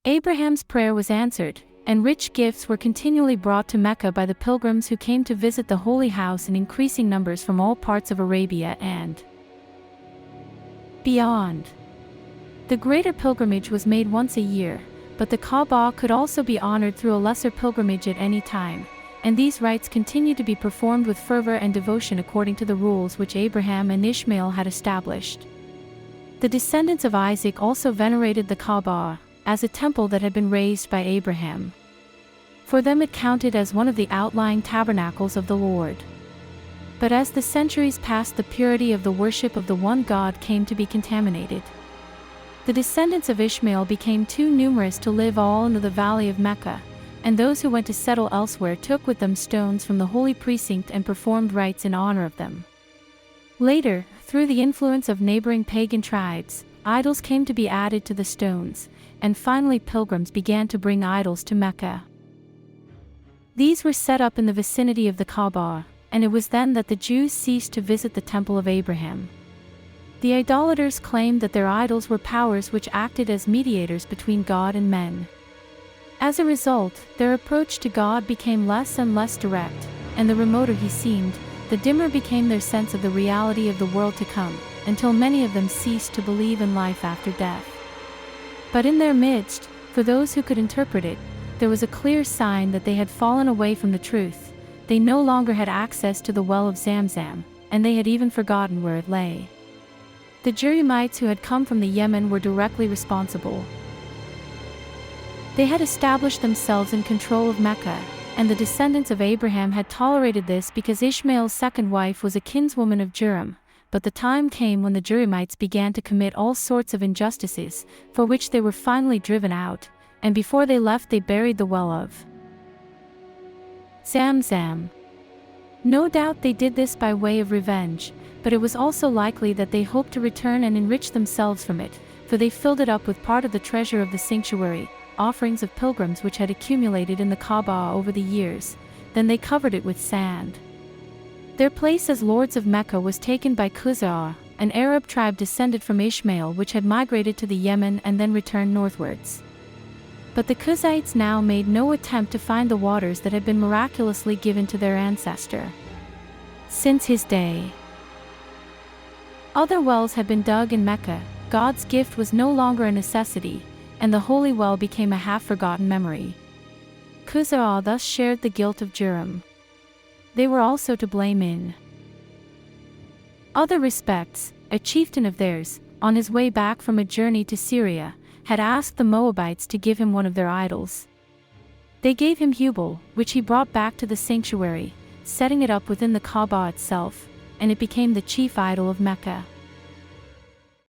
Abraham's prayer was answered, and rich gifts were continually brought to Mecca by the pilgrims who came to visit the Holy House in increasing numbers from all parts of Arabia and beyond. The greater pilgrimage was made once a year, but the kabah could also be honored through a lesser pilgrimage at any time, and these rites continued to be performed with fervor and devotion according to the rules which Abraham and Ishmael had established. The descendants of Isaac also venerated the kabah as a temple that had been raised by Abraham. For them it counted as one of the outlying tabernacles of the Lord. But as the centuries passed, the purity of the worship of the one God came to be contaminated. The descendants of Ishmael became too numerous to live all in the valley of Mecca, and those who went to settle elsewhere took with them stones from the holy precinct and performed rites in honor of them. Later, through the influence of neighboring pagan tribes, idols came to be added to the stones, and finally pilgrims began to bring idols to Mecca. These were set up in the vicinity of the Kabah, and it was then that the Jews ceased to visit the temple of Abraham. The idolaters claimed that their idols were powers which acted as mediators between God and men. As a result, their approach to God became less and less direct, and the remoter he seemed, the dimmer became their sense of the reality of the world to come, until many of them ceased to believe in life after death. But in their midst, for those who could interpret it, there was a clear sign that they had fallen away from the truth. They no longer had access to the well of Zamzam, and they had even forgotten where it lay. The Jeremites who had come from the Yemen were directly responsible. They had established themselves in control of Mecca, and the descendants of Abraham had tolerated this because Ishmael's second wife was a kinswoman of Joram. But the time came when the Jeremites began to commit all sorts of injustices, for which they were finally driven out, and before they left they buried the well of Zamzam. No doubt they did this by way of revenge, but it was also likely that they hoped to return and enrich themselves from it, for they filled it up with part of the treasure of the sanctuary, offerings of pilgrims which had accumulated in the Kabah over the years. Then they covered it with sand. Their place as lords of Mecca was taken by Khuzah, an Arab tribe descended from Ishmael which had migrated to the Yemen and then returned northwards. But the Khuza'ites now made no attempt to find the waters that had been miraculously given to their ancestor since his day. Other wells had been dug in Mecca. God's gift was no longer a necessity, and the holy well became a half-forgotten memory. Khuzah thus shared the guilt of Joram. They were also to blame in other respects. A chieftain of theirs, on his way back from a journey to Syria, had asked the Moabites to give him one of their idols. They gave him Hubal, which he brought back to the sanctuary, setting it up within the Kaaba itself, and it became the chief idol of Mecca.